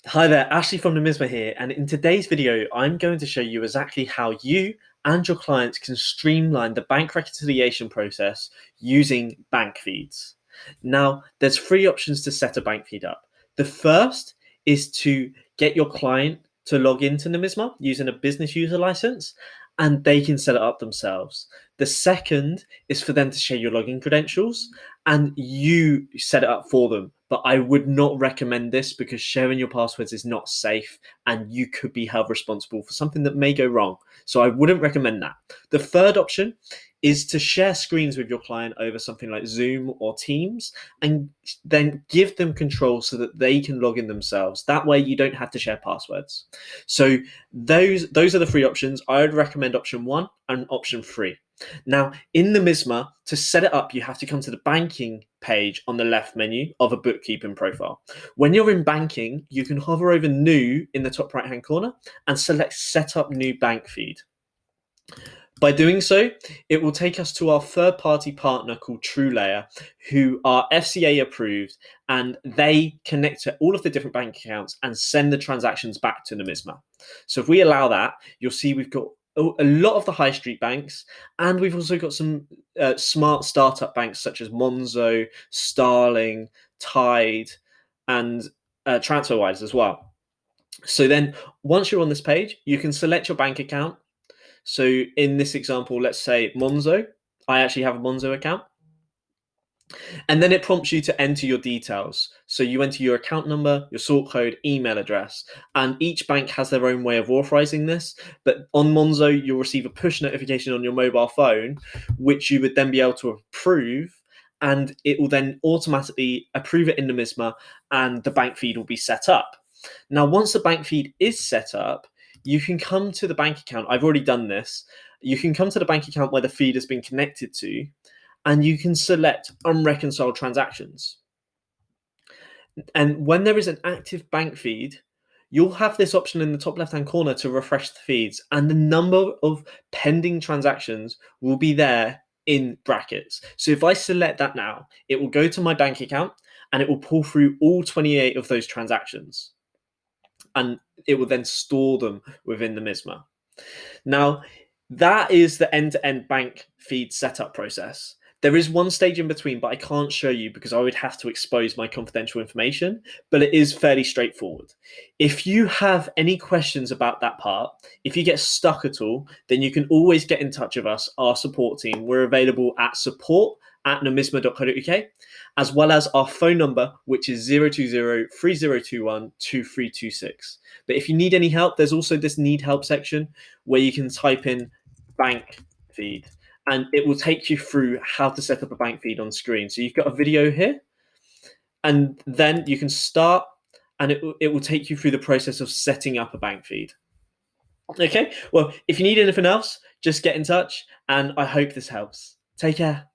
Hi there, Ashley from Numisma here, and in today's video, I'm going to show you exactly how you and your clients can streamline the bank reconciliation process using bank feeds. Now, there's three options to set a bank feed up. The first is to get your client to log into Numisma using a business user license, and they can set it up themselves. The second is for them to share your login credentials, and you set it up for them. But I would not recommend this because sharing your passwords is not safe and you could be held responsible for something that may go wrong. So I wouldn't recommend that. The third option is to share screens with your client over something like Zoom or Teams and then give them control so that they can log in themselves. That way you don't have to share passwords. So those are the three options. I would recommend option 1 and option 3. Now, in the Numisma, to set it up, you have to come to the banking page on the left menu of a bookkeeping profile. When you're in banking, you can hover over New in the top right-hand corner and select Set Up New Bank Feed. By doing so, it will take us to our third-party partner called TrueLayer, who are FCA approved, and they connect to all of the different bank accounts and send the transactions back to Numisma. So if we allow that, you'll see we've got a lot of the high street banks, and we've also got some smart startup banks such as Monzo, Starling, Tide, and TransferWise as well. So then once you're on this page, you can select your bank account. So in this example, let's say Monzo. I actually have a Monzo account. And then it prompts you to enter your details. So you enter your account number, your sort code, email address, and each bank has their own way of authorizing this. But on Monzo, you'll receive a push notification on your mobile phone, which you would then be able to approve, and it will then automatically approve it in Numisma, and the bank feed will be set up. Now, once the bank feed is set up, you can come to the bank account. I've already done this. You can come to the bank account where the feed has been connected to, and you can select unreconciled transactions. And when there is an active bank feed, you'll have this option in the top left-hand corner to refresh the feeds, and the number of pending transactions will be there in brackets. So if I select that now, it will go to my bank account and it will pull through all 28 of those transactions, and it will then store them within the Numisma. Now, that is the end-to-end bank feed setup process. There is one stage in between, but I can't show you because I would have to expose my confidential information, but it is fairly straightforward. If you have any questions about that part, if you get stuck at all, then you can always get in touch with us, our support team. We're available at support@numisma.co.uk, as well as our phone number, which is 020-3021-2326. But if you need any help, there's also this need help section where you can type in bank feed, and it will take you through how to set up a bank feed on screen. So you've got a video here, and then you can start, and it will take you through the process of setting up a bank feed. Okay, well, if you need anything else, just get in touch, and I hope this helps. Take care.